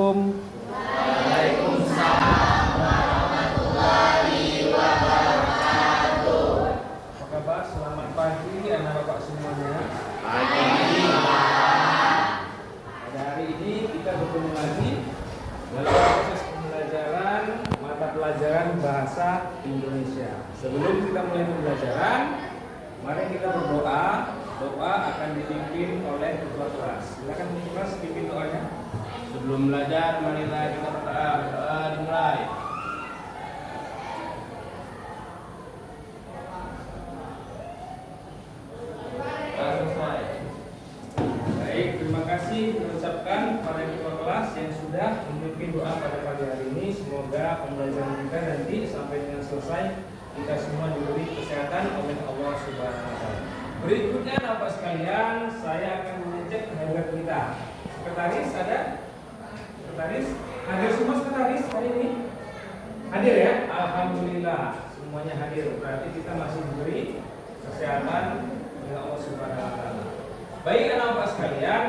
Assalamualaikum. Waalaikumsalam warahmatullahi wabarakatuh. Apa kabar? Selamat pagi anak bapak semuanya. Pagi. Pada hari ini kita bertemu lagi dalam proses pembelajaran mata pelajaran bahasa Indonesia. Sebelum kita mulai pembelajaran, mari kita berdoa. Doa akan dipimpin oleh ketua kelas. Silakan ketua kelas pimpin doanya. Sebelum belajar, marilah kita berdoa dimulai. Selesai. Baik, terima kasih mengucapkan pada ketua kelas yang sudah memimpin doa pada pagi hari ini. Semoga pembelajaran kita nanti sampai dengan selesai kita semua diberi kesehatan oleh Allah Subhanahu wa taala. Berikutnya Bapak sekalian, saya akan mengecek kehadiran kita. Sekretaris ada? Sekretaris? Hadir semua sekretaris hari ini? Hadir ya? Alhamdulillah semuanya hadir. Berarti kita masih diberi kesehatan oleh Allah Subhanahu wa taala. Baik anak-anak sekalian,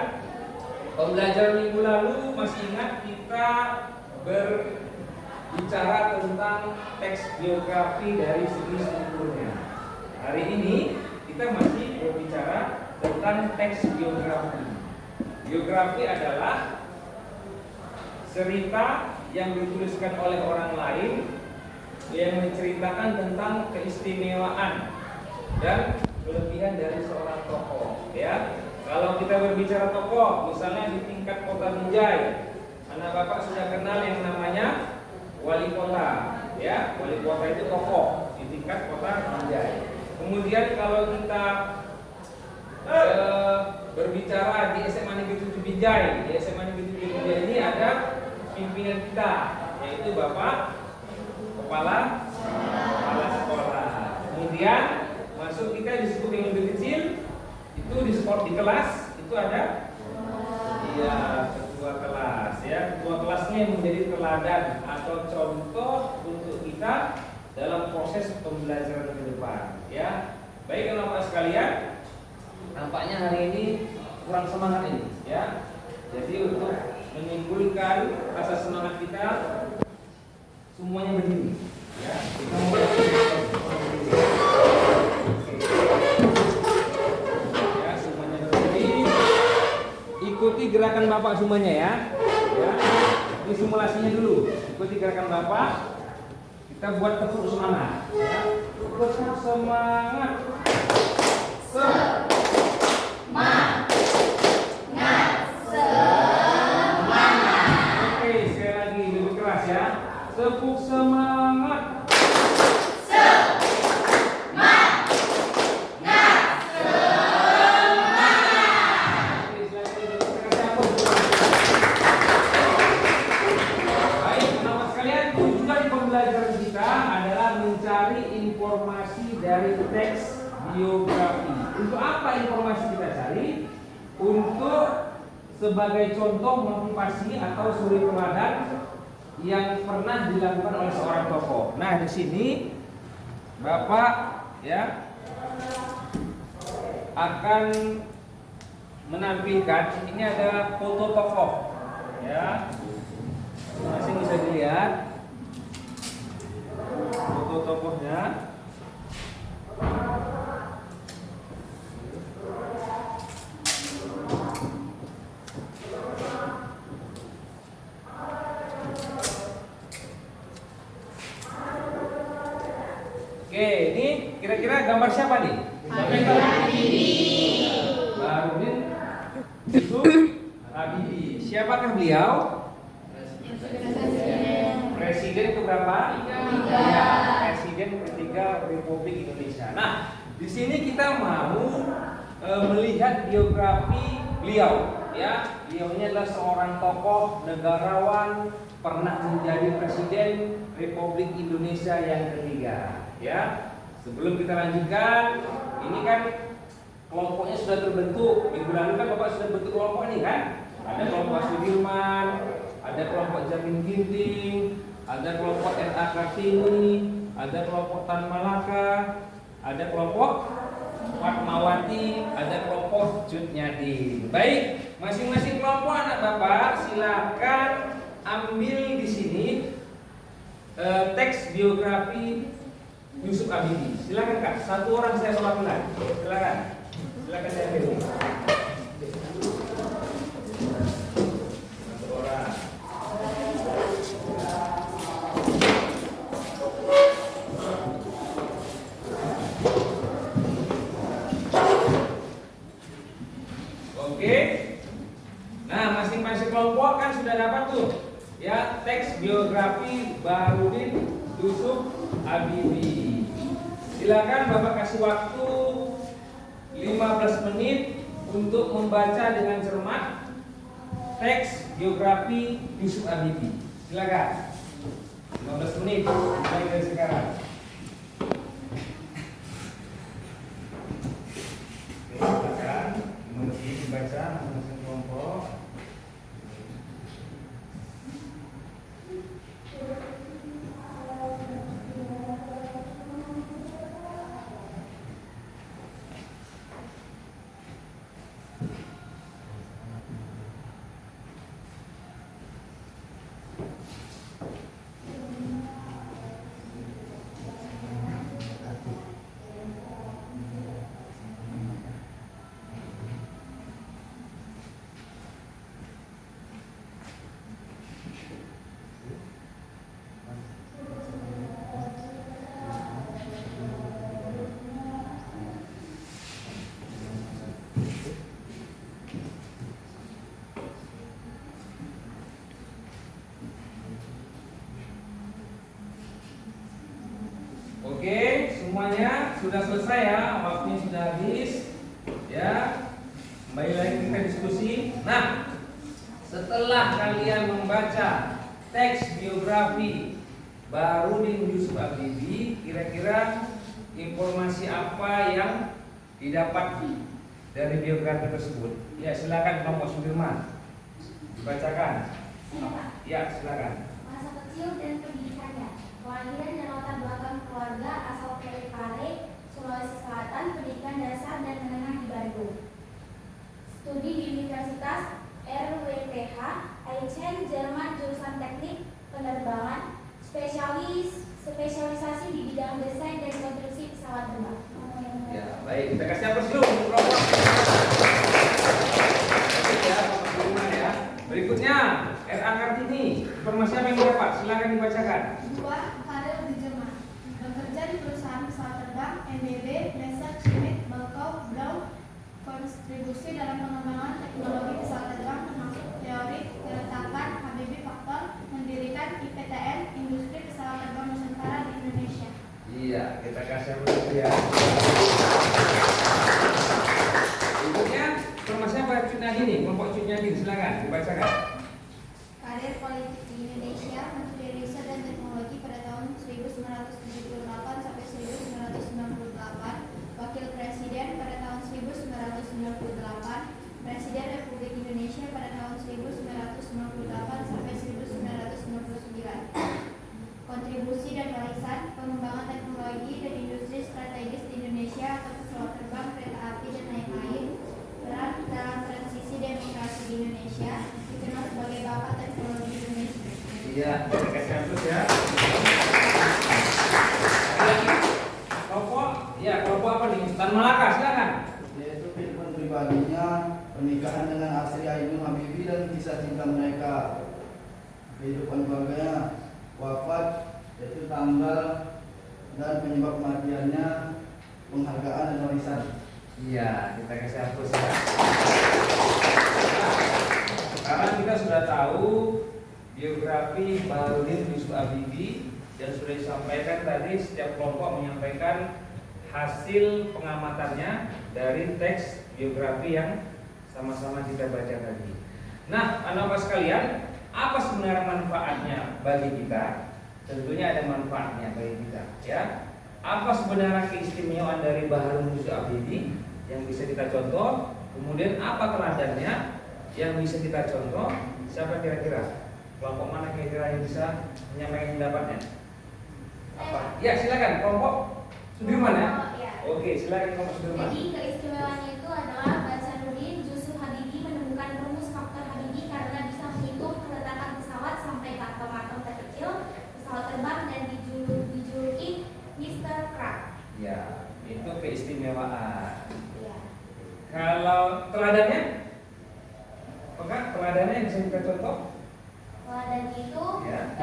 pembelajaran minggu lalu masih ingat kita berbicara tentang teks biografi dari segi strukturnya. Hari ini kita masih berbicara tentang teks biografi. Biografi adalah cerita yang dituliskan oleh orang lain yang menceritakan tentang keistimewaan dan kelebihan dari seorang tokoh. Ya, kalau kita berbicara tokoh, misalnya di tingkat kota Binjai, anak bapak sudah kenal yang namanya wali kota. Ya, wali kota itu tokoh di tingkat kota Binjai. Kemudian kalau kita berbicara di SMA Negeri 7 Binjai, di SMA Negeri 7 Binjai ini ada pimpinan kita, yaitu Bapak Kepala Sekolah. Kemudian masuk kita disebut yang lebih kecil, itu di kelas itu ada ketua kelas ya. Ketua kelasnya yang menjadi teladan atau contoh untuk kita dalam proses pembelajaran ke depan ya. Baik anak-anak sekalian, nampaknya hari ini kurang semangat ini ya. Jadi untuk menimbulkan rasa semangat kita semuanya berdiri ya. Kita mulai ya, semuanya berdiri. Ikuti gerakan Bapak semuanya ya. Ya. Ini simulasinya dulu. Ikuti gerakan Bapak. Kita buat tepuk semangat ya. Tepuk semangat. Oke, sekali lagi lebih keras ya. Tepuk semangat. Informasi dari teks biografi. Untuk apa informasi kita cari? Untuk sebagai contoh motivasi atau suri teladan yang pernah dilakukan oleh seorang tokoh. Nah, di sini Bapak ya akan menampilkan ini ada foto tokoh ya. Masih bisa dilihat foto tokohnya. Oke, ini kira-kira gambar siapa nih? Baharudin Yusuf Habibie. Siapakah beliau? Presiden keberapa? Ya, Presiden ketiga Republik Indonesia. Nah, di sini kita mau melihat biografi beliau. Ya, beliau ini adalah seorang tokoh negarawan, pernah menjadi Presiden Republik Indonesia yang ketiga. Ya, sebelum kita lanjutkan, ini kan kelompoknya sudah terbentuk. Minggu lalu kan Bapak sudah bentuk kelompok ini kan? Ada kelompok Sudirman, ada kelompok Jamin Ginting, ada kelompok NA Kartini, ada kelompok Tan Malaka, ada kelompok Fatmawati, ada kelompok Cut Nyadin. Baik, masing-masing kelompok anak Bapak silakan ambil di sini teks biografi Yusuf Habibie. Silakan Kak, satu orang saya perwakilan. Silakan. Silakan saya pilih. Satu orang. Oke. Nah, masing-masing kelompok kan sudah dapat tuh ya teks biografi Baharudin Yusuf Habibie. Silakan Bapak kasih waktu 15 menit untuk membaca dengan cermat teks biografi Yusuf Habibie. Silakan. 15 menit mulai dari sekarang. Oke, silakan. 15 menit dibaca masing-masing kelompok. Oke, semuanya sudah selesai ya, waktunya sudah habis. Ya, kembali lagi kita diskusi. Nah, setelah kalian membaca teks biografi Baharudin Yusuf Habibie, kira-kira informasi apa yang didapat dari biografi tersebut? Ya, silakan kelompok Sudirman dibacakan. Ya, silakan. Masa kecil dan pendidikannya. Kelahiran dan latar belakang keluarga asal Parepare, Sulawesi Selatan, pendidikan dasar dan menengah di Bandung. Studi di Universitas RWTH, Aachen, Jerman, jurusan teknik penerbangan, spesialisasi di bidang desain dan konstruksi pesawat terbang. Ya, baik. Kita kasih aplaus dulu untuk kelompok. Ya, kelompok Sudirman ya. Berikutnya, R.A. Kartini. Informasi apa yang didapat? Silakan dibacakan. 2. Karir di Jerman. Bekerja di perusahaan pesawat terbang MBB, Lesser Schmidt, Balkau, Brown. Kontribusi dalam pengembangan teknologi pesawat terbang termasuk teori keretakan Habibie faktor, mendirikan IPTN, industri pesawat terbang Nusantara di Indonesia. Iya, kita kasih aplaus dulu ya. Berikutnya, informasi apa Cutnya Dini? Kelompok Cutnya Dini, silakan dibacakan. Karir politik di Indonesia, Menteri Riset dan Teknologi pada tahun 1978 sampai 1998, Wakil Presiden pada tahun 1998, Presiden Republik Indonesia pada tahun 1998 sampai 1999. Kontribusi dan warisan, pengembangan teknologi dan industri strategis di Indonesia atau pesawat terbang, kereta api dan lain-lain. Peran dalam transisi demokrasi di Indonesia, dikenal sebagai Bapak Teknologi Indonesia. Iya, kita kasih aplaus ya. Lagi, kelompok, ya kelompok apa nih? Tan Malaka, silakan. Yaitu kehidupan pribadinya, pernikahan dengan Asri Ainun Habibie dan kisah cinta mereka. Kehidupan keluarganya, wafat, yaitu tanggal dan penyebab kematiannya, penghargaan dan warisan. Iya, kita kasih aplaus ya. Sekarang kita sudah tahu biografi Baharudin Yusuf Habibie dan sudah disampaikan tadi, setiap kelompok menyampaikan hasil pengamatannya dari teks biografi yang sama-sama kita baca tadi. Nah, anak-anak sekalian, apa sebenarnya manfaatnya bagi kita? Tentunya ada manfaatnya bagi kita, ya. Apa sebenarnya keistimewaan dari Baharudin Yusuf Habibie yang bisa kita contoh? Kemudian apa teladannya yang bisa kita contoh? Siapa kira-kira? Kelompok mana kira-kira yang bisa menyampaikan pendapatnya? Apa? Ya, silakan kelompok Sudirman ya. Oke, silakan kelompok Sudirman. Jadi keistimewaannya itu adalah Baharudin Yusuf Habibie menemukan rumus faktor Habibie karena bisa menghitung keretakan pesawat sampai Gemar dan dijuluki Mr. Krab. Ya, itu keistimewaan. Ya. Kalau teladannya, apakah teladannya bisa kita contoh? Dan itu Ya.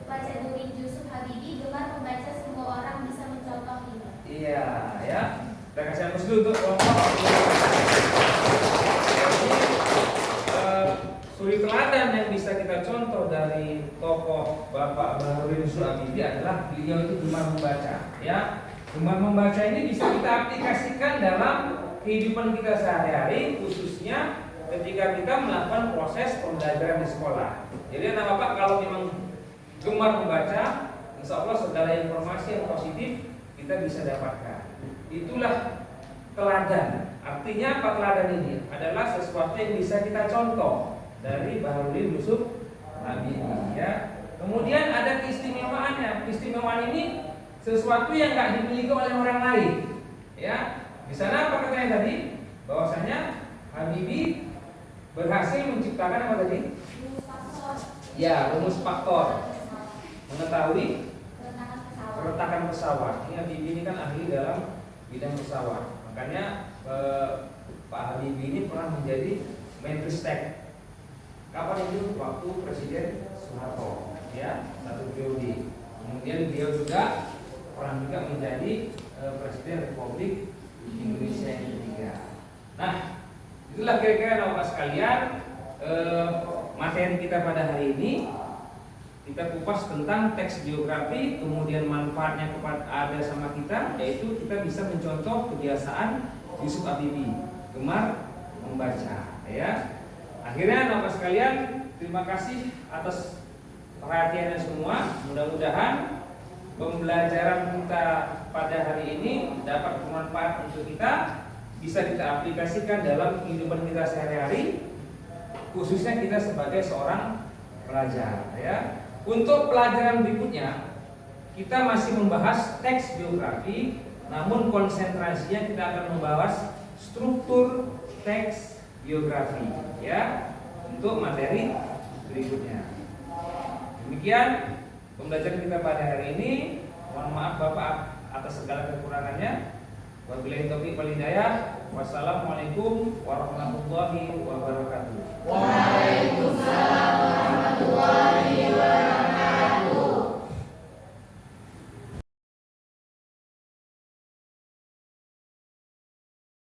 baca Nurin Yusuf Habibi gemar membaca, semua orang bisa mencontoh ini. Iya, ya. Kita kasih hapus dulu untuk kelompok. Suri teladan yang bisa kita contoh dari tokoh Bapak Baharudin Yusuf Habibi adalah beliau itu gemar membaca. Ya, gemar membaca ini bisa kita aplikasikan dalam kehidupan kita sehari-hari, khususnya ketika kita melakukan proses pembelajaran di sekolah. Jadi anak bapak kalau memang gemar membaca, insya Allah segala informasi yang positif kita bisa dapatkan. Itulah teladan. Artinya apa teladan ini? Adalah sesuatu yang bisa kita contoh dari Baharudin Yusuf Habibi. Ya. Kemudian ada keistimewaannya. Keistimewaan ini sesuatu yang nggak dimiliki oleh orang lain. Ya. Di sana apa katanya tadi? Bahwasanya Habibi berhasil menciptakan apa tadi? Ya, rumus faktor. Mengetahui keretakan pesawat. Ini Habibi ini kan ahli dalam bidang pesawat. Makanya Pak Habibi ini pernah menjadi Menristek. Kapan itu? Waktu Presiden Soeharto, ya, 1 periode. Kemudian beliau juga pernah juga menjadi Presiden Republik Indonesia yang ketiga. Nah, itulah kira-kira Bapak sekalian materi kita pada hari ini. Kita kupas tentang teks biografi, kemudian manfaatnya kepada ada sama kita, yaitu kita bisa mencontoh kebiasaan Yusuf Habibi, gemar membaca. Ya, akhirnya Bapak sekalian, terima kasih atas perhatiannya semua. Mudah-mudahan pembelajaran kita pada hari ini dapat bermanfaat untuk kita, bisa kita aplikasikan dalam kehidupan kita sehari-hari, khususnya kita sebagai seorang pelajar. Ya. Untuk pelajaran berikutnya kita masih membahas teks biografi, namun konsentrasinya kita akan membahas struktur teks biografi, ya, untuk materi berikutnya. Demikian pembelajaran kita pada hari ini. Mohon maaf Bapak atas segala kekurangannya. Wabillahi taufiq wal hidayah. Wassalamualaikum warahmatullahi wabarakatuh. Waalaikumsalam